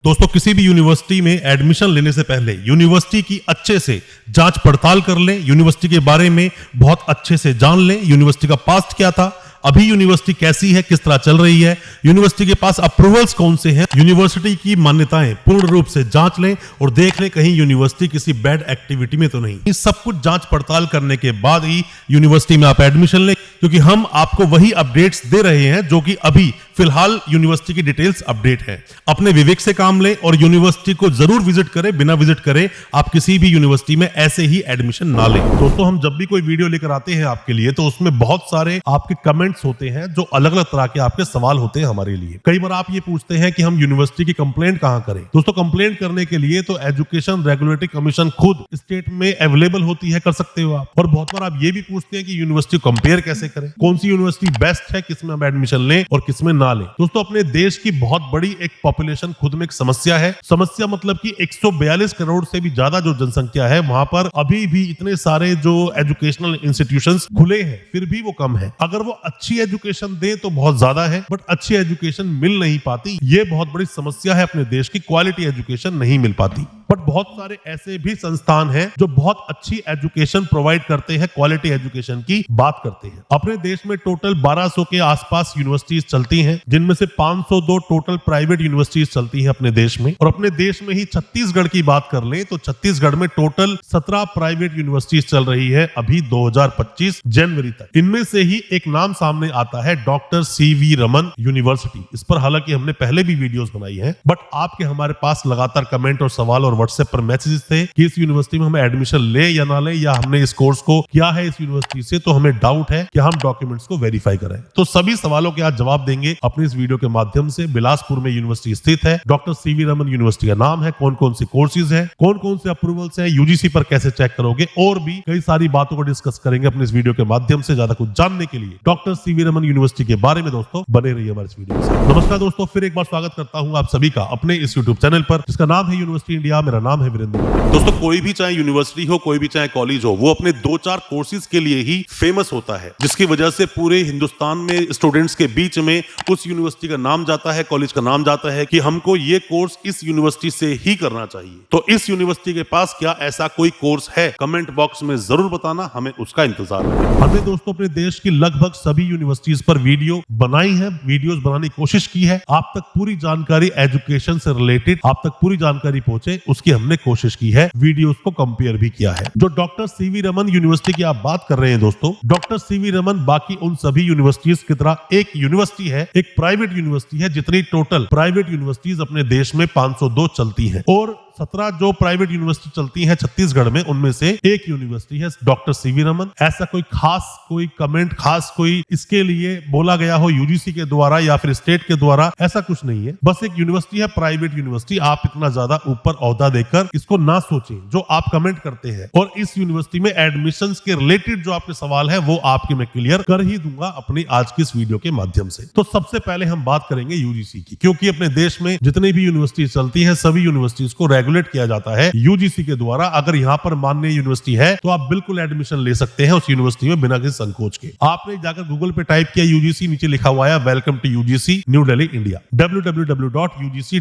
दोस्तों किसी भी यूनिवर्सिटी में एडमिशन लेने से पहले यूनिवर्सिटी की अच्छे से जांच पड़ताल कर लें, यूनिवर्सिटी के बारे में बहुत अच्छे से जान लें, यूनिवर्सिटी का पास्ट क्या था, अभी यूनिवर्सिटी कैसी है, किस तरह चल रही है, यूनिवर्सिटी के पास अप्रूवल्स कौन से हैं, यूनिवर्सिटी की मान्यताएं पूर्ण रूप से जांच लें और देख लें कहीं यूनिवर्सिटी किसी बैड एक्टिविटी में तो नहीं। इस सब कुछ जांच पड़ताल करने के बाद ही यूनिवर्सिटी में आप एडमिशन लें, क्योंकि हम आपको वही अपडेट्स दे रहे हैं जो कि अभी फिलहाल यूनिवर्सिटी की डिटेल्स अपडेट है। अपने विवेक से काम लें और यूनिवर्सिटी को जरूर विजिट करें, बिना विजिट करे आप किसी भी यूनिवर्सिटी में ऐसे ही एडमिशन ना लें। दोस्तों हम जब भी कोई वीडियो लेकर आते हैं आपके लिए तो उसमें बहुत सारे आपके कमेंट्स होते हैं जो अलग अलग तरह के आपके सवाल होते हैं हमारे लिए। कई बार आप ये पूछते हैं कि हम यूनिवर्सिटी की कंप्लेंट कहां करें। दोस्तों कंप्लेंट करने के लिए तो एजुकेशन रेगुलेटरी कमीशन खुद स्टेट में अवेलेबल होती है, कर सकते हो आप। और बहुत बार आप ये भी पूछते हैं कि यूनिवर्सिटी कंपेयर कैसे करें, कौन सी यूनिवर्सिटी बेस्ट है, किसमें हम एडमिशन लें और किसमें ना लें। दोस्तों अपने देश की बहुत बड़ी एक पॉपुलेशन खुद में एक समस्या है। समस्या मतलब कि 142 करोड़ से भी ज्यादा जो जनसंख्या है, वहां पर अभी भी इतने सारे जो एजुकेशनल इंस्टीट्यूशंस खुले हैं फिर भी वो कम है। अगर वो अच्छी एजुकेशन दे तो बहुत ज्यादा है, बट अच्छी एजुकेशन मिल नहीं पाती, ये बहुत बड़ी समस्या है अपने देश की। क्वालिटी एजुकेशन नहीं मिल पाती। बट बहुत सारे ऐसे भी संस्थान हैं जो बहुत अच्छी एजुकेशन प्रोवाइड करते हैं, क्वालिटी एजुकेशन की बात करते हैं। अपने देश में टोटल 1200 के आसपास यूनिवर्सिटीज चलती हैं, जिनमें से 502 टोटल प्राइवेट यूनिवर्सिटीज चलती हैं अपने देश में। और अपने देश में ही छत्तीसगढ़ की बात कर लें तो छत्तीसगढ़ में टोटल 17 प्राइवेट यूनिवर्सिटीज चल रही है अभी 2025 जनवरी तक। इनमें से ही एक नाम सामने आता है डॉक्टर सीवी रमन यूनिवर्सिटी। इस पर हालांकि हमने पहले भी वीडियोस बनाई है, बट आपके हमारे पास लगातार कमेंट और सवाल और व्हाट्सएप पर मैसेजेस थे कि इस यूनिवर्सिटी में हम एडमिशन ले या ना ले, या हमने इस कोर्स को किया है इस यूनिवर्सिटी से तो हमें डाउट है कि हम डॉक्यूमेंट्स को वेरीफाई करें। तो सभी सवालों के आज जवाब देंगे अपने इस वीडियो के माध्यम से। बिलासपुर में यूनिवर्सिटी स्थित है, डॉक्टर सीवी रमन यूनिवर्सिटी का नाम है, कौन कौन से कोर्सेज है, कौन कौन से अप्रूवल्स है, यूजीसी पर कैसे चेक करोगे, और भी कई सारी बातों को डिस्कस करेंगे अपने इस वीडियो के माध्यम से। ज्यादा कुछ जानने के लिए डॉक्टर सीवी रमन यूनिवर्सिटी के बारे में दोस्तों बने रहिए हमारे इस वीडियो से। नमस्कार दोस्तों, फिर एक बार स्वागत करता हूं आप सभी का अपने इस यूट्यूब चैनल पर जिसका नाम है यूनिवर्सिटी इंडिया। मेरा नाम है वीरेंद्र। दोस्तों कोई भी चाहे यूनिवर्सिटी हो, कोई भी चाहे कॉलेज हो, वो अपने 2-4 कोर्सेज के लिए ही फेमस होता है, जिसकी वजह से पूरे हिंदुस्तान में स्टूडेंट्स के बीच में उस यूनिवर्सिटी का नाम जाता है, कॉलेज का नाम जाता है कि हमको ये कोर्स इस यूनिवर्सिटी से ही करना चाहिए। तो इस यूनिवर्सिटी के पास क्या ऐसा कोई कोर्स है? कमेंट बॉक्स में जरूर बताना, हमें उसका इंतजार है। हमने दोस्तों अपने देश की लगभग सभी यूनिवर्सिटीज पर वीडियो बनाई है, वीडियोस बनाने की कोशिश की है। आप तक पूरी जानकारी एजुकेशन से रिलेटेड आप तक पूरी जानकारी पहुंचे उसकी हमने कोशिश की है, वीडियोस को कंपेयर भी किया है। जो डॉक्टर सीवी रमन यूनिवर्सिटी की आप बात कर रहे हैं दोस्तों, डॉक्टर सीवी रमन बाकी उन सभी यूनिवर्सिटीज की तरह एक यूनिवर्सिटी है, एक प्राइवेट यूनिवर्सिटी है। जितनी टोटल प्राइवेट यूनिवर्सिटीज अपने देश में 502 चलती हैं और 17 जो प्राइवेट यूनिवर्सिटी चलती हैं छत्तीसगढ़ में, उनमें से एक यूनिवर्सिटी है डॉक्टर सीवी रमन। ऐसा कोई खास कोई कमेंट, खास कोई इसके लिए बोला गया हो यूजीसी के द्वारा या फिर स्टेट के द्वारा, ऐसा कुछ नहीं है। बस एक यूनिवर्सिटी है, प्राइवेट यूनिवर्सिटी। आप इतना ज्यादा ऊपर ओहदा देकर इसको ना सोचें। जो आप कमेंट करते हैं और इस यूनिवर्सिटी में एडमिशंस के रिलेटेड जो आपके सवाल है वो आपके मैं क्लियर कर ही दूंगा अपनी आज की इस वीडियो के माध्यम से। तो सबसे पहले हम बात करेंगे यूजीसी की, क्योंकि अपने देश में जितनी भी यूनिवर्सिटी चलती है सभी यूनिवर्सिटीज को रेगुलेट किया जाता है यूजीसी के द्वारा। अगर यहाँ पर मान्य यूनिवर्सिटी है तो आप बिल्कुल एडमिशन ले सकते हैं उस यूनिवर्सिटी में बिना किसी संकोच के। आपने जाकर गूगल पे टाइप किया यूजीसी, नीचे लिखा हुआ है welcome to UGC new Delhi India, www.ugc.gov.in।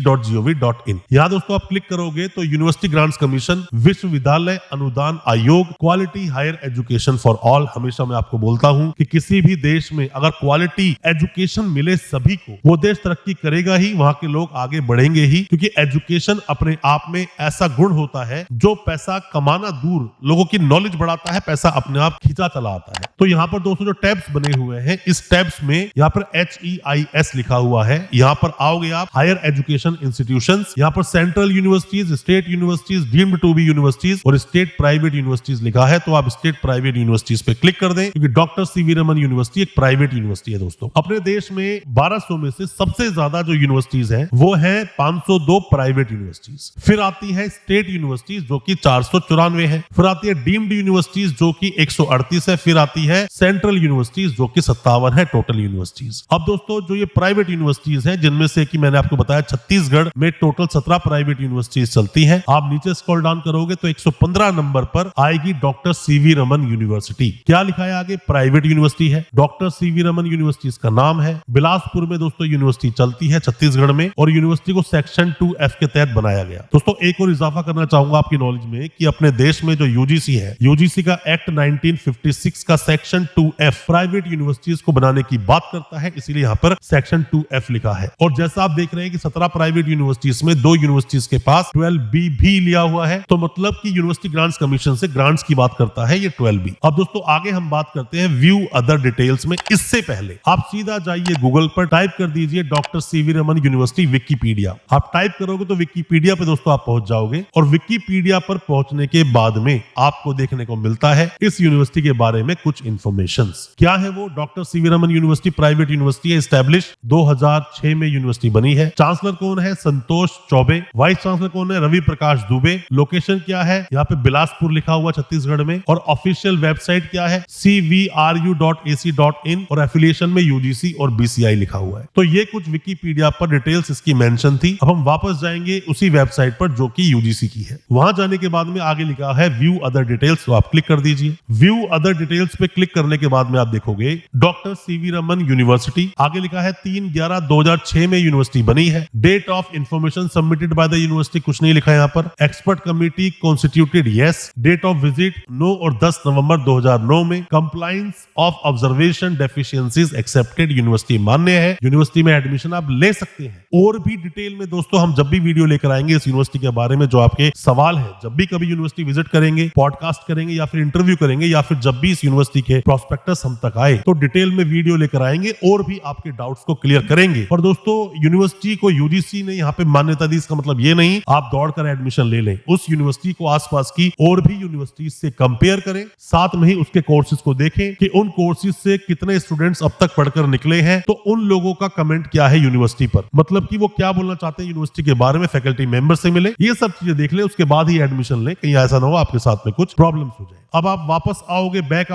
यहाँ दोस्तों आप क्लिक करोगे तो यूनिवर्सिटी ग्रांट्स कमीशन, विश्वविद्यालय अनुदान आयोग, quality higher education for all. हमेशा मैं आपको बोलता हूँ कि किसी भी देश में अगर क्वालिटी एजुकेशन मिले सभी को, वो देश तरक्की करेगा ही, वहां के लोग आगे बढ़ेंगे ही, क्योंकि एजुकेशन अपने आप में ऐसा गुण होता है जो पैसा कमाना दूर, लोगों की नॉलेज बढ़ाता है, पैसा अपने आप खींचा चला आता है। तो यहाँ पर दोस्तों जो टैब्स बने हुए हैं, इस टैब्स में यहाँ पर HEIS लिखा हुआ है। यहाँ पर आओगे आप हायर एजुकेशन इंस्टीट्यूशंस, यहाँ पर central universities, state universities, deemed to be universities और स्टेट प्राइवेट यूनिवर्सिटीज लिखा है। तो आप स्टेट प्राइवेट यूनिवर्सिटीज पे क्लिक कर दें, क्योंकि डॉक्टर सीवी रमन यूनिवर्सिटी एक प्राइवेट यूनिवर्सिटी है दोस्तों। अपने देश में 1200 में से सबसे ज्यादा जो यूनिवर्सिटीज हैं वो है 502 प्राइवेट यूनिवर्सिटीज। फिर फिर आती है स्टेट यूनिवर्सिटीज जो कि 494 है, फिर आती है डीम्ड यूनिवर्सिटीज जो कि 138 है, फिर आती है सेंट्रल यूनिवर्सिटीज जो कि 57 है टोटल यूनिवर्सिटीज। अब दोस्तों जो ये प्राइवेट यूनिवर्सिटीज हैं, जिनमें से कि मैंने आपको बताया छत्तीसगढ़ में टोटल 17 प्राइवेट यूनिवर्सिटीज चलती हैं। आप नीचे स्क्रॉल डाउन करोगे तो 115 नंबर पर आएगी डॉक्टर सीवी रमन यूनिवर्सिटी। क्या लिखा है आगे? प्राइवेट यूनिवर्सिटी है, डॉक्टर सीवी रमन यूनिवर्सिटी इसका नाम है। बिलासपुर में दोस्तों यूनिवर्सिटी चलती है छत्तीसगढ़ में, और यूनिवर्सिटी को सेक्शन 2F के तहत बनाया गया। दोस्तों एक और इजाफा करना चाहूंगा आपकी नॉलेज में कि अपने देश में जो यूजीसी है, यूजीसी का एक्ट 1956 का सेक्शन 2F प्राइवेट यूनिवर्सिटीज को बनाने की बात करता है, इसीलिए यहाँ पर सेक्शन 2F लिखा है। और जैसा आप देख रहे हैं कि 17 प्राइवेट यूनिवर्सिटीज में 2 यूनिवर्सिटीज के पास 12B भी लिया हुआ है, तो मतलब कि यूनिवर्सिटी ग्रांट्स कमीशन से ग्रांट्स की बात करता है ये 12B। अब दोस्तों आगे हम बात करते हैं व्यू अदर डिटेल्स में। इससे पहले आप सीधा जाइए गूगल पर, टाइप कर दीजिए doctor CV Raman university Wikipedia. आप टाइप करोगे तो विकिपीडिया पे दोस्तों आप पहुंच जाओगे, और विकिपीडिया पर पहुंचने के बाद में आपको देखने को मिलता है इस यूनिवर्सिटी के बारे में कुछ इंफॉर्मेशंस। क्या है वो? Doctor CV Raman university private university है, एस्टैब्लिश 2006 में यूनिवर्सिटी बनी है। चांसलर कौन है? संतोष चौबे। वाइस चांसलर कौन है? रवि प्रकाश दुबे। लोकेशन क्या है? यहाँ पे बिलासपुर लिखा हुआ छत्तीसगढ़ में। और ऑफिशियल वेबसाइट क्या है? cvru.ac.in, और एफिलिएशन में यूजीसी और बीसीआई लिखा हुआ है। तो ये कुछ विकिपीडिया पर डिटेल्स इसकी मेंशन थी। अब हम वापस जाएंगे उसी वेबसाइट पर जो कि यूजीसी की है। वहां जाने के बाद में आगे लिखा है व्यू अदर डिटेल्स, तो आप क्लिक कर दीजिए। व्यू अदर डिटेल्स पे क्लिक करने के बाद में आप देखोगे डॉक्टर सीवी रमन यूनिवर्सिटी। आगे लिखा है 3/11/2006 में यूनिवर्सिटी बनी है। Date of information submitted by the university कुछ नहीं लिखा है यहाँ पर। Expert committee constituted, yes. Date of visit 9 और 10 नवंबर 2009 में। Compliance of observation deficiencies accepted, university मान्य है। यूनिवर्सिटी में एडमिशन आप ले सकते हैं। और भी डिटेल में दोस्तों हम जब भी वीडियो लेकर आएंगे इस यूनिवर्सिटी के बारे में, जो आपके सवाल है, जब भी कभी यूनिवर्सिटी विजिट करेंगे, पॉडकास्ट करेंगे या फिर इंटरव्यू करेंगे, या फिर जब भी इस यूनिवर्सिटी के प्रोस्पेक्टस हम तक आए, तो डिटेल में वीडियो लेकर आएंगे और भी आपके डाउट्स को क्लियर करेंगे। और दोस्तों यूनिवर्सिटी को यूजीसी ने यहाँ पे मान्यता दी, इसका मतलब ये नहीं आप दौड़कर एडमिशन ले लें। उस यूनिवर्सिटी को आसपास की और भी यूनिवर्सिटीज से कंपेयर करें, साथ में ही उसके कोर्सेज को देखें कि उन कोर्सेज से कितने स्टूडेंट्स अब तक पढ़कर निकले हैं, तो उन लोगों का कमेंट क्या है यूनिवर्सिटी पर, मतलब कि वो क्या बोलना चाहते हैं यूनिवर्सिटी के बारे में, फैकल्टी मेंबर से मिले, ये सब चीजें देख ले, उसके बाद ही एडमिशन ले, कहीं ऐसा ना हो आपके साथ में कुछ प्रॉब्लम्स हो जाए। अब आप वापस आओगे, बैक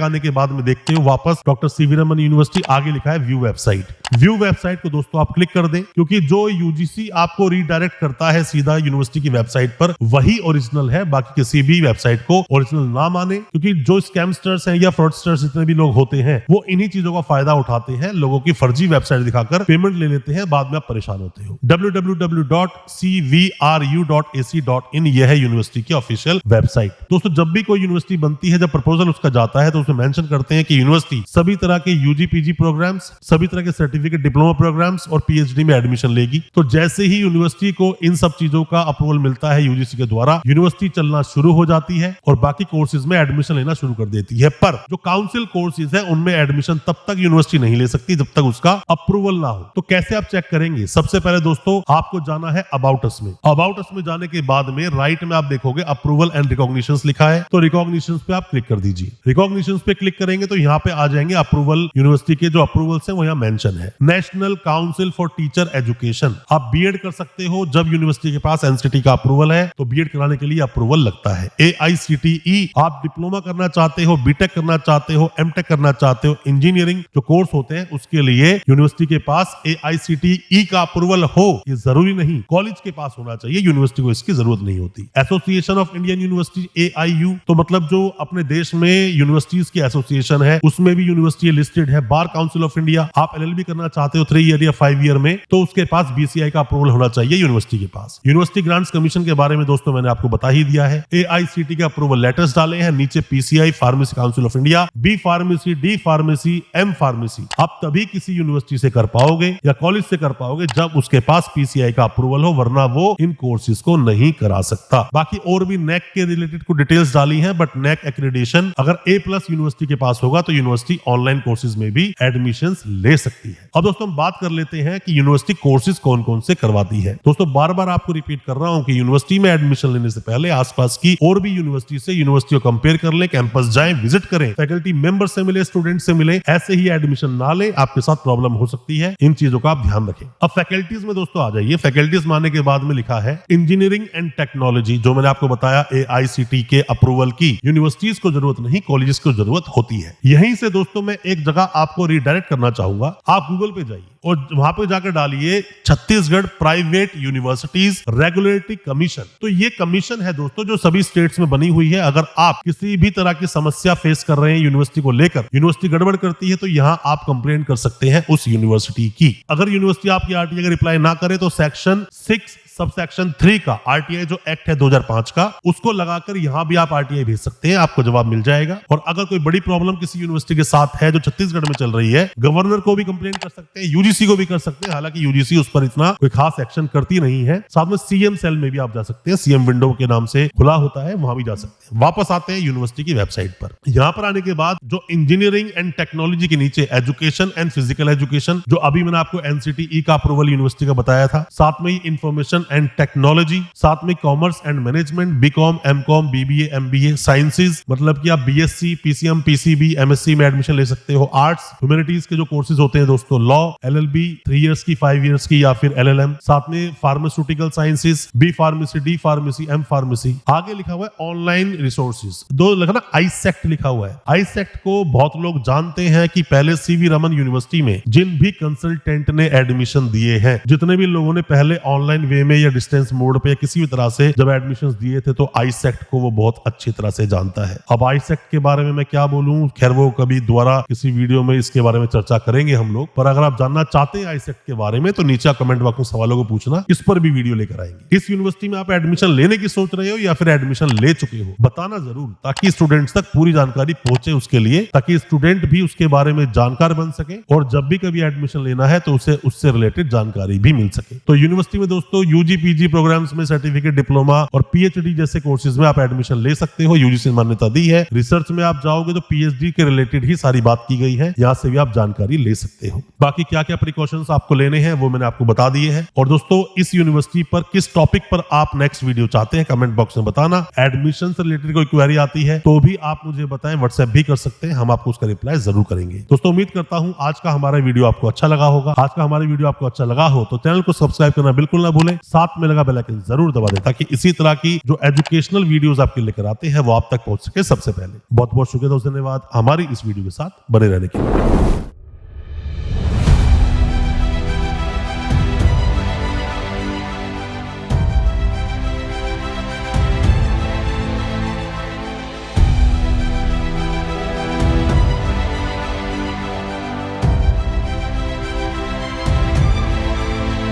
आने के बाद में देखते हो वापस डॉक्टर सीवी रमन यूनिवर्सिटी, आगे लिखा है व्यू वेबसाइट। व्यू वेबसाइट को दोस्तों आप क्लिक कर दें, क्योंकि जो यूजीसी आपको रीडायरेक्ट करता है सीधा यूनिवर्सिटी की वेबसाइट पर, वही ओरिजिनल है। बाकी किसी भी वेबसाइट को ओरिजिनल ना माने, क्योंकि जो स्कैमस्टर्स हैं या फ्रॉडस्टर्स जितने भी लोग होते हैं, वो इन्हीं चीजों का फायदा उठाते हैं, लोगों की फर्जी वेबसाइट दिखाकर पेमेंट ले लेते हैं, बाद में आप परेशान होते हो। www.cvru.ac.in यह है यूनिवर्सिटी की ऑफिशियल वेबसाइट। दोस्तों जब भी कोई यूनिवर्सिटी बनती है, जब प्रपोजल उसका जाता है, तो उसमें मेंशन करते हैं कि यूनिवर्सिटी सभी तरह के यूजी पीजी प्रोग्राम्स, सभी तरह के सर्टिफिकेट डिप्लोमा प्रोग्राम्स और पीएचडी में एडमिशन लेगी। तो जैसे ही यूनिवर्सिटी को इन सब चीजों का अप्रूवल मिलता है यूजीसी के द्वारा, यूनिवर्सिटी चलना शुरू हो जाती है और बाकी कोर्सेज में एडमिशन लेना शुरू कर देती है। पर जो काउंसिल कोर्सेज है उनमें एडमिशन तब तक यूनिवर्सिटी नहीं ले सकती जब तक उसका अप्रूवल ना हो। तो कैसे आप चेक करेंगे? सबसे पहले दोस्तों आपको जाना है अबाउट अस में। अबाउट अस में जाने के बाद में राइट में आप देखोगे अप्रूवल एंड रिकॉग्निशंस लिखा है, तो रिकॉग्निशंस पे आप क्लिक कर दीजिए। रिकॉग्निशंस पे क्लिक करेंगे तो यहाँ पे आ जाएंगे अप्रूवल, यूनिवर्सिटी के जो अप्रूवल्स हैं वो यहाँ मेंशन है। National council for teacher education, आप बीएड कर सकते हो जब यूनिवर्सिटी के पास एनसीटी का अप्रूवल है, तो बीएड कराने के लिए अप्रूवल लगता है। AICTE, आप डिप्लोमा करना चाहते हो, बीटेक करना चाहते हो, एमटेक करना चाहते हो, इंजीनियरिंग जो कोर्स होते हैं उसके लिए यूनिवर्सिटी के पास AICTE का अप्रूवल हो, ये जरूरी नहीं, कॉलेज के पास होना चाहिए, यूनिवर्सिटी को इसकी जरूरत नहीं होती। Association of Indian university AIU, तो मतलब जो अपने देश में यूनिवर्सिटीज की एसोसिएशन है उसमें भी यूनिवर्सिटी लिस्टेड है। बार काउंसिल ऑफ इंडिया, आप LLB करना चाहते हो 3 ईयर या 5 ईयर में, तो उसके पास BCI का अप्रूवल होना चाहिए यूनिवर्सिटी के पास। यूनिवर्सिटी ग्रांट्स कमीशन के बारे में दोस्तों मैंने आपको बता ही दिया है। AICTE के अप्रूवल लेटर्स डाले हैं, नीचे PCI, pharmacy council of India, B pharmacy, D pharmacy, M pharmacy. आप तभी किसी यूनिवर्सिटी से कर पाओगे या कॉलेज से कर पाओगे जब उसके पास PCI का अप्रूवल हो, वरना वो इन कोर्सेज को नहीं करा सकता। बाकी और भी नेक के रिलेटेड कुछ डिटेल्स डाली हैं, बट NAC एक्रेडिटेशन अगर A+ यूनिवर्सिटी के पास होगा तो यूनिवर्सिटी ऑनलाइन कोर्सेज में भी एडमिशंस ले सकती है। अब दोस्तों हम बात कर लेते हैं कि यूनिवर्सिटी कोर्सेज कौन कौन से करवाती है। दोस्तों बार बार आपको रिपीट कर रहा हूं कि यूनिवर्सिटी में एडमिशन लेने से पहले आसपास की और भी यूनिवर्सिटी से यूनिवर्सिटी को कंपेयर कर ले, कैंपस जाएं, विजिट करें, फैकल्टी मेंबर से मिले, स्टूडेंट से मिले। ऐसे ही एडमिशन ना ले, आपके साथ प्रॉब्लम हो सकती है। इन चीजों का आप ध्यान रखें। अब फैकल्टीज में दोस्तों आ जाइए। फैकल्टीज मानने के बाद में लिखा है इंजीनियरिंग एंड टेक्नोलॉजी, जो मैंने आपको बताया AICTE के अप्रूवल की यूनिवर्सिटीज को जरूरत नहीं, कॉलेजेस को जरूरत होती है। यहीं से दोस्तों मैं एक जगह आपको रिडायरेक्ट करना चाहूंगा। आप गूगल पे जाइए और वहां पे जाकर डालिए Chhattisgarh private universities regulatory commission. तो ये कमीशन है दोस्तों जो सभी स्टेट्स में बनी हुई है। अगर आप किसी भी तरह की समस्या फेस कर रहे हैं यूनिवर्सिटी को लेकर, यूनिवर्सिटी गड़बड़ करती है, तो यहां आप कंप्लेंट कर सकते हैं उस यूनिवर्सिटी की। अगर यूनिवर्सिटी आपकी RTI का रिप्लाई ना करे तो सेक्शन 6 सबसेक्शन 3 का RTI जो एक्ट है 2005 का, उसको लगाकर यहां भी आप RTI भेज सकते हैं, आपको जवाब मिल जाएगा। और अगर कोई बड़ी प्रॉब्लम किसी यूनिवर्सिटी के साथ है जो छत्तीसगढ़ में चल रही है, गवर्नर को भी कंप्लेंट कर सकते हैं, UGC को भी कर सकते हैं। हालांकि UGC उस पर इतना कोई खास एक्शन करती नहीं है। साथ में CM सेल में भी आप जा सकते हैं, CM विंडो के नाम से खुला होता है, वहां भी जा सकते हैं। वापस आते हैं यूनिवर्सिटी की वेबसाइट पर। यहां पर आने के बाद जो इंजीनियरिंग एंड टेक्नोलॉजी के नीचे एजुकेशन एंड फिजिकल एजुकेशन, जो अभी मैंने आपको NCTE का अप्रूवल यूनिवर्सिटी का बताया था, साथ में ही इंफॉर्मेशन एंड टेक्नोलॉजी, साथ में commerce and management, BCom, MCom, BBA, MBA, sciences, मतलब कि आप BSc, PCM, PCB, MSc में एडमिशन ले सकते हो। आर्ट्स, ह्यूमैनिटीज के जो कोर्सेज होते हैं दोस्तों, लॉ, LLB 3 इयर्स की, 5 इयर्स की, या फिर LLM, साथ में pharmaceutical sciences, B pharmacy, D pharmacy, M pharmacy. आगे लिखा हुआ है ऑनलाइन रिसोर्सेज, दो लिखा ना ISECT लिखा हुआ है। ISECT को बहुत लोग जानते हैं कि पहले CV रमन यूनिवर्सिटी में जिन भी कंसल्टेंट ने एडमिशन दिए हैं, जितने भी लोगों ने पहले ऑनलाइन वे में या डिस्टेंस मोड पे या किसी भी तरह से जब एडमिशंस दिए थे, तो ISECT को वो बहुत अच्छी तरह से जानता है। अब ISECT के बारे में मैं क्या बोलूं, खैर वो कभी दोबारा किसी वीडियो में इसके बारे में चर्चा करेंगे हम लोग। पर अगर आप जानना चाहते हैं ISECT के बारे में तो नीचे कमेंट बॉक्स में सवालों को पूछना, इस पर भी वीडियो लेकर आएंगे। इस यूनिवर्सिटी में आप एडमिशन लेने की सोच रहे हो या फिर एडमिशन ले चुके हो, बताना जरूर, ताकि स्टूडेंट्स तक पूरी जानकारी पहुंचे उसके लिए, ताकि स्टूडेंट भी उसके बारे में जानकार बन सके और जब भी कभी एडमिशन लेना है तो उसे उससे रिलेटेड जानकारी भी मिल सके। तो यूनिवर्सिटी में दोस्तों UG PG प्रोग्राम्स में सर्टिफिकेट, डिप्लोमा और PhD जैसे कोर्सेज में आप एडमिशन ले सकते हो। UGC ने मान्यता दी है। रिसर्च में आप जाओगे तो PhD के रिलेटेड ही सारी बात की गई है, यहां से भी आप जानकारी ले सकते हो। बाकी क्या क्या प्रिकॉशंस आपको लेने हैं वो मैंने आपको बता दिए हैं। और दोस्तों इस यूनिवर्सिटी पर किस टॉपिक पर आप नेक्स्ट वीडियो चाहते हैं कमेंट बॉक्स में बताना। एडमिशन से रिलेटेड कोई क्वेरी आती है तो भी आप मुझे बताएं, व्हाट्सएप भी कर सकते हैं, हम आपको उसका रिप्लाई जरूर करेंगे। दोस्तों उम्मीद करता हूं आज का हमारा वीडियो आपको अच्छा लगा होगा। आज का हमारा वीडियो आपको अच्छा लगा हो तो चैनल को सब्सक्राइब करना बिल्कुल ना भूलें, साथ में लगा बेल आइकन जरूर दबा दें, ताकि इसी तरह की जो एजुकेशनल वीडियोस आपके लेकर आते हैं वो आप तक पहुंच सके सबसे पहले। बहुत बहुत शुक्रिया दोस्तों, धन्यवाद हमारी इस वीडियो के साथ बने रहने के लिए।